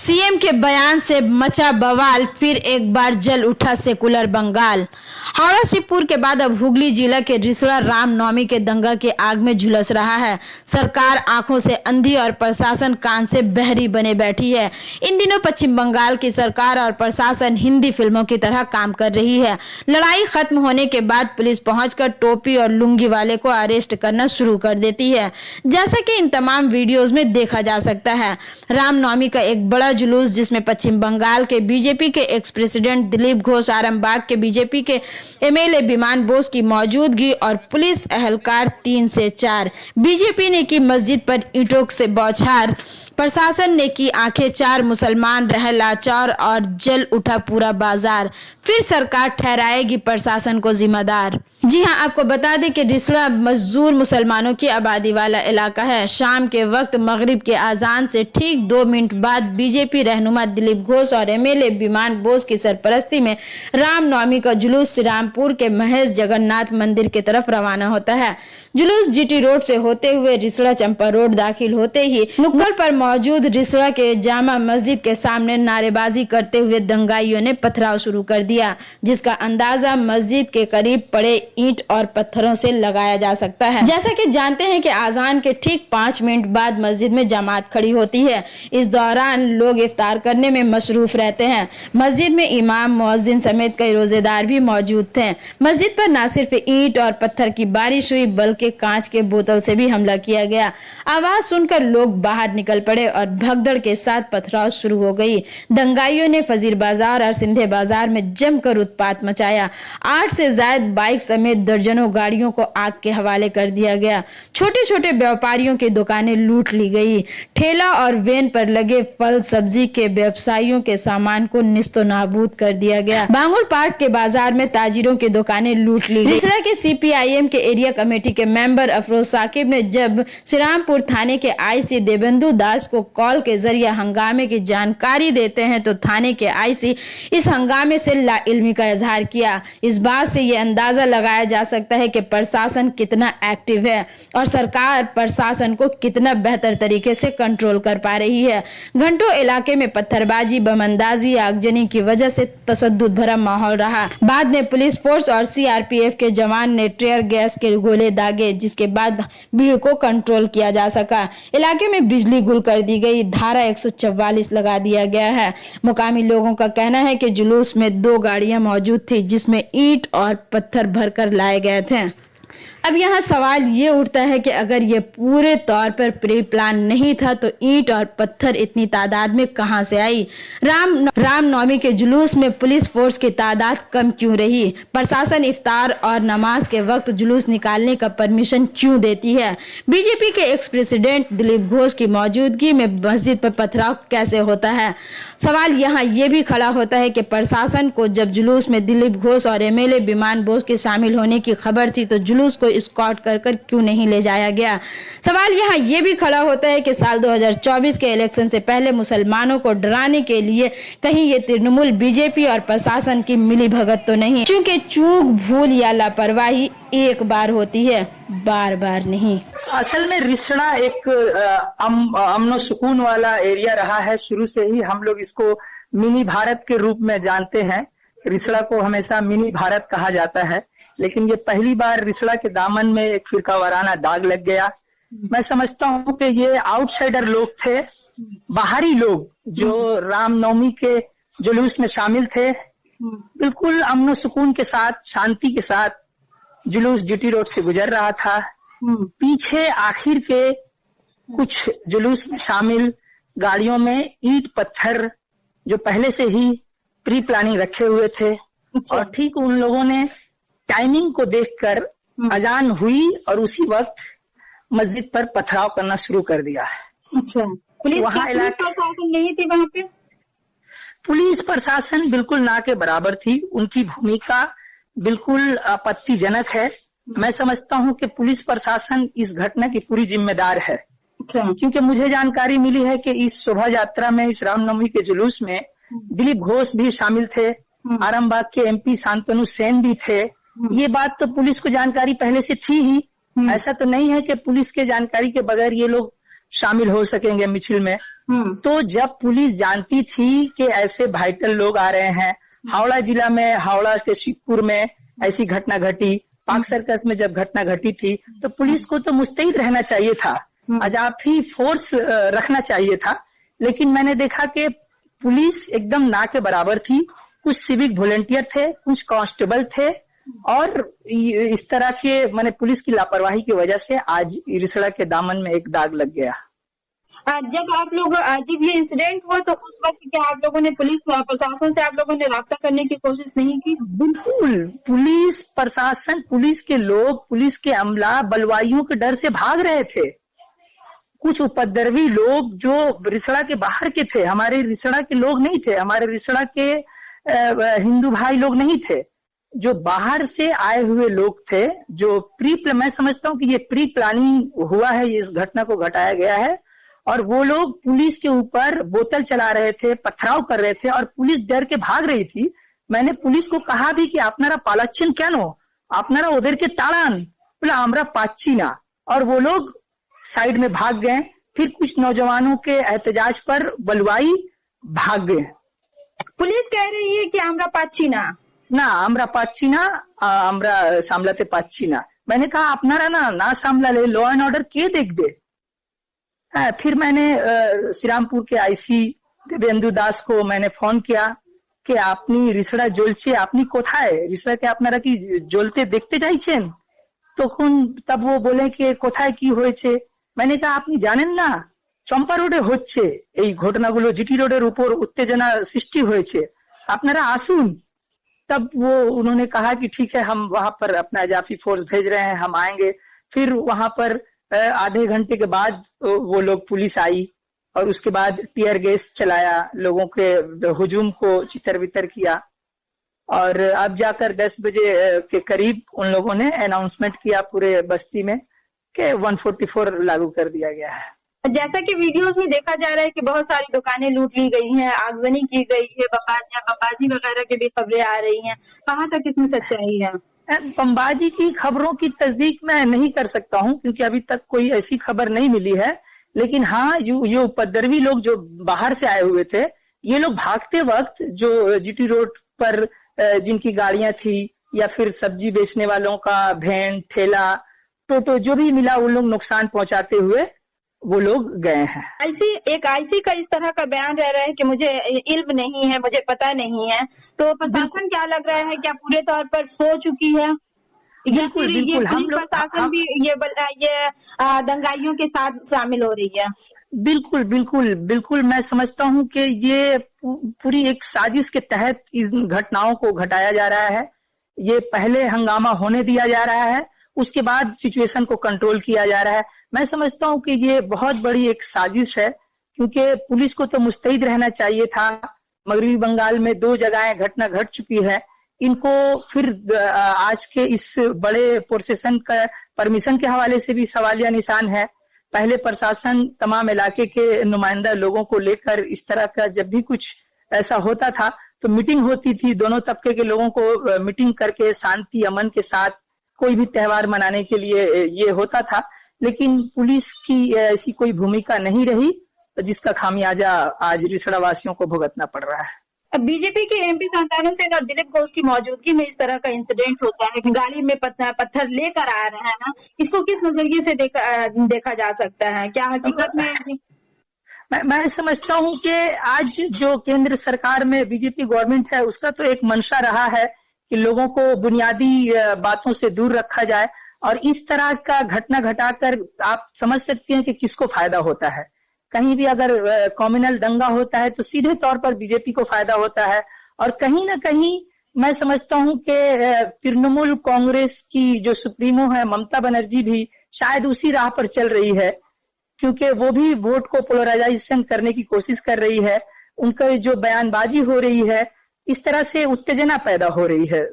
CM के बयान से मचा बवाल, फिर एक बार जल उठा सेकुलर बंगाल। हावड़ा शिवपुर के बाद अब हुगली जिला के रिसड़ा रामनवमी के दंगा के आग में झुलस रहा है। सरकार आंखों से अंधी और प्रशासन कान से बहरी बने बैठी है। इन दिनों पश्चिम बंगाल की सरकार और प्रशासन हिंदी फिल्मों की तरह काम कर रही है। लड़ाई खत्म होने के बाद पुलिस पहुंचकर टोपी और लुंगी वाले को अरेस्ट करना शुरू कर देती है, जैसा कि इन तमाम वीडियोज में देखा जा सकता है। रामनवमी का एक बड़ा जुलूस, जिसमें पश्चिम बंगाल के बीजेपी के एक्स प्रेसिडेंट दिलीप घोष, आरामबाग के बीजेपी के एमएलए विमान बोस की मौजूदगी और पुलिस एहलकार 3 से 4। बीजेपी ने की मस्जिद पर ईंटों से बौछार, प्रशासन ने की आंखें चार, मुसलमान रह लाचार और जल उठा पूरा बाजार। फिर सरकार ठहराएगी प्रशासन को जिम्मेदार। जी हां, आपको बता दें कि रिसड़ा मजदूर मुसलमानों की आबादी वाला इलाका है। शाम के वक्त मगरिब के आजान से ठीक 2 मिनट बाद बीजेपी रहनुमा दिलीप घोष और एमएलए विमान बोस की सरपरस्ती में रामनवमी का जुलूस श्रीरामपुर के महेश जगन्नाथ मंदिर की तरफ रवाना होता है। जुलूस जीटी रोड से होते हुए रिसड़ा चंपा रोड दाखिल होते ही नुक्कड़ पर मौजूद रिसड़ा के जामा मस्जिद के सामने नारेबाजी करते हुए दंगाइयों ने पथराव शुरू कर दिया, जिसका अंदाजा मस्जिद के करीब पड़े ईंट और पत्थरों से लगाया जा सकता है। जैसा कि जानते हैं कि आजान के ठीक 5 मिनट बाद मस्जिद में जमात खड़ी होती है। इस दौरान लोग इफ्तार करने में मशरूफ रहते हैं। मस्जिद में इमाम, मुअज्जिन समेत कई रोजेदार भी मौजूद थे। मस्जिद पर न सिर्फ ईंट और पत्थर की बारिश हुई, बल्कि कांच के बोतल से भी हमला किया गया। आवाज सुनकर लोग बाहर निकल पड़े और भगदड़ के साथ पथराव शुरू हो गई। दंगाइयों ने फजीर बाजार और सिंधे बाजार में जमकर उत्पात मचाया। 8 से ज्यादा बाइक समेत दर्जनों गाड़ियों को आग के हवाले कर दिया गया। छोटे छोटे व्यापारियों की दुकानें लूट ली गई। ठेला और वेन पर लगे फल सब्जी के व्यवसायियों के सामान को निस्तो नाबूद कर दिया गया। बांगुर पार्क के बाजार में ताजिरों की दुकानें लूट ली गई। रिसड़ा के सीपीआईएम के एरिया कमेटी के मेंबर अफरोज साकिब ने जब श्रीरामपुर थाने के आईसी देवेंदु दास को कॉल के जरिए हंगामे की जानकारी देते हैं, तो थाने के आईसी इस हंगामे से लाइल्मी का इजहार किया। इस बात से यह अंदाजा लगाया जा सकता है कि प्रशासन कितना एक्टिव है और सरकार प्रशासन को कितना बेहतर तरीके से कंट्रोल कर पा रही है। घंटों इलाके में पत्थरबाजी, बमंदाजी, आगजनी की वजह से तशद्दुद भरा माहौल रहा। बाद में पुलिस फोर्स और सीआरपीएफ के जवान ने टीयर गैस के गोले दागे, जिसके बाद भीड़ को कंट्रोल किया जा सका। इलाके में बिजली गुल कर दी गई। धारा 144 लगा दिया गया है। मुकामी लोगों का कहना है कि जुलूस में 2 गाड़ियां मौजूद थी, जिसमें ईंट और पत्थर भरकर लाए गए थे। अब यहाँ सवाल ये उठता है कि अगर ये पूरे तौर पर प्री प्लान नहीं था, तो ईंट और पत्थर इतनी तादाद में कहां से आई? रामनवमी के जुलूस में पुलिस फोर्स की तादाद कम क्यों रही? प्रशासन इफ्तार और नमाज के वक्त जुलूस निकालने का परमिशन क्यों देती है? बीजेपी के एक्स प्रेसिडेंट दिलीप घोष की मौजूदगी में मस्जिद पर पथराव कैसे होता है? सवाल यहाँ ये भी खड़ा होता है कि प्रशासन को जब जुलूस में दिलीप घोष और एमएलए विमान बोस के शामिल होने की खबर थी, तो जुलूस को स्कॉट कर क्यों नहीं ले जाया गया? सवाल यहाँ ये भी खड़ा होता है कि साल 2024 के इलेक्शन से पहले मुसलमानों को डराने के लिए कहीं ये तृणमूल, बीजेपी और प्रशासन की मिली भगत तो नहीं? क्योंकि चूक, भूल या लापरवाही एक बार होती है, बार बार नहीं। असल में रिसड़ा एक अमन सुकून वाला एरिया रहा है। शुरू से ही हम लोग इसको मिनी भारत के रूप में जानते हैं। रिसड़ा को हमेशा मिनी भारत कहा जाता है, लेकिन ये पहली बार रिसड़ा के दामन में एक फिरका वाराना दाग लग गया। मैं समझता हूँ कि ये आउटसाइडर लोग थे, बाहरी लोग जो रामनवमी के जुलूस में शामिल थे। बिल्कुल अमन सुकून के साथ, शांति के साथ जुलूस जीटी रोड से गुजर रहा था। पीछे आखिर के कुछ जुलूस में शामिल गाड़ियों में ईंट पत्थर जो पहले से ही प्री प्लानिंग रखे हुए थे, और ठीक उन लोगों ने टाइमिंग को देखकर अजान हुई और उसी वक्त मस्जिद पर पथराव करना शुरू कर दिया। अच्छा, पुलिस वहाँ प्रशासन नहीं थी वहाँ पे? पुलिस प्रशासन बिल्कुल ना के बराबर थी। उनकी भूमिका बिल्कुल आपत्तिजनक है। मैं समझता हूँ कि पुलिस प्रशासन इस घटना की पूरी जिम्मेदार है। अच्छा, क्योंकि मुझे जानकारी मिली है कि इस शोभा यात्रा में, इस रामनवमी के जुलूस में दिलीप घोष भी शामिल थे, आरामबाग के एमपी शांतनु सेन भी थे। ये बात तो पुलिस को जानकारी पहले से थी ही। ऐसा तो नहीं है कि पुलिस के जानकारी के बगैर ये लोग शामिल हो सकेंगे मिছিল में। तो जब पुलिस जानती थी कि ऐसे वाइटल लोग आ रहे हैं, हावड़ा जिला में, हावड़ा के शिवपुर में ऐसी घटना घटी, पार्क सर्कस में जब घटना घटी थी, तो पुलिस को तो मुस्तैद रहना चाहिए था, अजाफी फोर्स रखना चाहिए था। लेकिन मैंने देखा कि पुलिस एकदम ना के बराबर थी। कुछ सिविक वॉलेंटियर थे, कुछ कांस्टेबल थे, और इस तरह के मैंने पुलिस की लापरवाही की वजह से आज रिसड़ा के दामन में एक दाग लग गया। जब आप लोग जब ये इंसिडेंट हुआ तो उस वक्त क्या आप लोगों ने पुलिस प्रशासन से आप लोगों ने राब्ता करने की कोशिश नहीं की? बिल्कुल, पुलिस प्रशासन, पुलिस के लोग, पुलिस के अमला बलवाइयों के डर से भाग रहे थे। कुछ उपद्रवी लोग जो रिसड़ा के बाहर के थे, हमारे रिसड़ा के लोग नहीं थे, हमारे रिसड़ा के हिंदू भाई लोग नहीं थे, जो बाहर से आए हुए लोग थे, जो मैं समझता हूँ कि ये प्री प्लानिंग हुआ है, इस घटना को घटाया गया है। और वो लोग पुलिस के ऊपर बोतल चला रहे थे, पथराव कर रहे थे, और पुलिस डर के भाग रही थी। मैंने पुलिस को कहा भी कि आपनारा पालाचिन क्या नो, आपनारा उधर के ताड़ान, बोला हमरा पाची ना, और वो लोग साइड में भाग गए। फिर कुछ नौजवानों के एहतजाज पर बलवाई भाग गए। पुलिस कह रही है कि हमरा पाची ना, हमरा पाची ना, हमरा सामलाते पाची ना। मैंने कहा अपनारा ना सामला ले, लॉ एंड ऑर्डर के देख दे। फिर मैंने श्रीरामपुर के आईसी देवेंदु दास को मैंने फोन किया कि आपनी रिसड़ा जोलचे, आपनी कोथाय रिसड़ा के आपनारा की जोलते देखते जाइछेन? तब वो बोले कि कोथाय की होयेछे। मैंने कहा আপনি জানেন না চম্পা রোডে হচ্ছে এই ঘটনাগুলো, জিটি রোডের উপর उत्तेजना सृष्टि হয়েছে, আপনারা আসুন। तब वो उन्होंने कहा कि ठीक है, हम वहां पर अपना जाफी फोर्स भेज रहे हैं, हम आएंगे। फिर वहां पर आधे घंटे के बाद वो लोग, पुलिस आई और उसके बाद टीयर गैस चलाया, लोगों के हुजूम को चितर वितर किया, और अब जाकर 10 बजे के करीब उन लोगों ने अनाउंसमेंट किया पूरे बस्ती में कि 144 लागू कर दिया गया है। जैसा कि वीडियोस में देखा जा रहा है कि बहुत सारी दुकानें लूट ली गई हैं, आगजनी की गई है, बमबाजी वगैरह की भी खबरें आ रही हैं, कहाँ तक कितनी सच्चाई है? बमबाजी की खबरों की तस्दीक मैं नहीं कर सकता हूं, क्योंकि अभी तक कोई ऐसी खबर नहीं मिली है। लेकिन हाँ, ये उपद्रवी लोग जो बाहर से आए हुए थे, ये लोग भागते वक्त जो जीटी रोड पर जिनकी गाड़ियां थी, या फिर सब्जी बेचने वालों का वैन, ठेला, टोटो जो भी मिला, वो लोग नुकसान पहुंचाते हुए वो लोग गए हैं। आईसी का इस तरह का बयान रह रहा है कि मुझे इल्म नहीं है, मुझे पता नहीं है, तो प्रशासन क्या लग रहा है, क्या पूरे तौर पर सो चुकी है? बिल्कुल, ये प्रशासन भी ये दंगाइयों के साथ शामिल हो रही है? बिल्कुल मैं समझता हूं कि ये पूरी एक साजिश के तहत इन घटनाओं को घटाया जा रहा है। ये पहले हंगामा होने दिया जा रहा है, उसके बाद सिचुएशन को कंट्रोल किया जा रहा है। मैं समझता हूं कि ये बहुत बड़ी एक साजिश है, क्योंकि पुलिस को तो मुस्तैद रहना चाहिए था। मगरबी बंगाल में 2 जगहें घटना घट चुकी है, इनको फिर आज के इस बड़े प्रोसेशन का परमिशन के हवाले से भी सवालिया निशान है। पहले प्रशासन तमाम इलाके के नुमाइंदा लोगों को लेकर इस तरह का जब भी कुछ ऐसा होता था तो मीटिंग होती थी, दोनों तबके के लोगों को मीटिंग करके शांति अमन के साथ कोई भी त्योहार मनाने के लिए ये होता था। लेकिन पुलिस की ऐसी कोई भूमिका नहीं रही, जिसका खामियाजा आज रिसड़ा वासियों को भुगतना पड़ रहा है। अब बीजेपी के एमपी संतानों से और दिलीप घोष की मौजूदगी में इस तरह का इंसिडेंट होता है, गाड़ी में पत्थर लेकर आ रहे हैं, इसको किस नजरिए से देखा जा सकता है? क्या हकीकत में मैं समझता हूं कि आज जो केंद्र सरकार में बीजेपी गवर्नमेंट है, उसका तो एक मंशा रहा है कि लोगों को बुनियादी बातों से दूर रखा जाए, और इस तरह का घटना घटाकर आप समझ सकते हैं कि किसको फायदा होता है। कहीं भी अगर कम्युनल दंगा होता है तो सीधे तौर पर बीजेपी को फायदा होता है, और कहीं ना कहीं मैं समझता हूं कि तृणमूल कांग्रेस की जो सुप्रीमो है ममता बनर्जी भी शायद उसी राह पर चल रही है, क्योंकि वो भी वोट को पोलराइजेशन करने की कोशिश कर रही है। उनका जो बयानबाजी हो रही है, इस तरह से उत्तेजना पैदा हो रही है।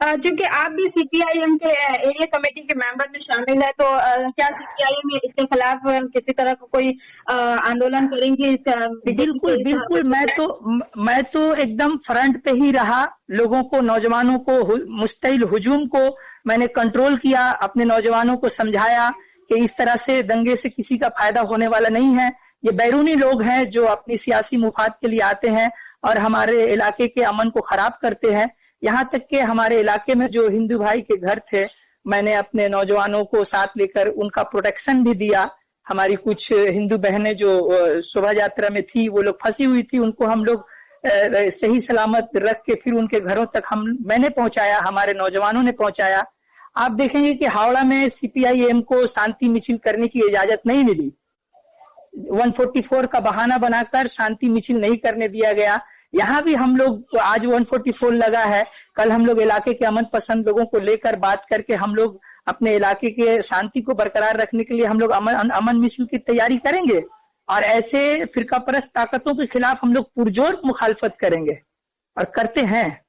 क्योंकि आप भी सीपीआईएम के एरिया कमेटी के मेंबर में शामिल है, तो क्या सीपीआईएम इसके खिलाफ किसी तरह का कोई आंदोलन करेंगे? बिल्कुल मैं तो एकदम फ्रंट पे ही रहा। लोगों को, नौजवानों को, मुस्तैल हुजूम को मैंने कंट्रोल किया, अपने नौजवानों को समझाया कि इस तरह से दंगे से किसी का फायदा होने वाला नहीं है। ये बैरूनी लोग हैं जो अपनी सियासी मुफाद के लिए आते हैं और हमारे इलाके के अमन को खराब करते हैं। यहाँ तक कि हमारे इलाके में जो हिंदू भाई के घर थे, मैंने अपने नौजवानों को साथ लेकर उनका प्रोटेक्शन भी दिया। हमारी कुछ हिंदू बहनें जो शोभा यात्रा में थी, वो लोग फंसी हुई थी, उनको हम लोग सही सलामत रख के फिर उनके घरों तक मैंने पहुंचाया, हमारे नौजवानों ने पहुंचाया। आप देखेंगे कि हावड़ा में सीपीआईएम को शांति मिছিল करने की इजाजत नहीं मिली। 144 का बहाना बनाकर शांति मिছিল नहीं करने दिया गया। यहाँ भी हम लोग आज 144 लगा है, कल हम लोग इलाके के अमन पसंद लोगों को लेकर बात करके हम लोग अपने इलाके के शांति को बरकरार रखने के लिए हम लोग अमन मिছিল की तैयारी करेंगे और ऐसे फिरका परस्त ताकतों के खिलाफ हम लोग पुरजोर मुखालफत करेंगे और करते हैं।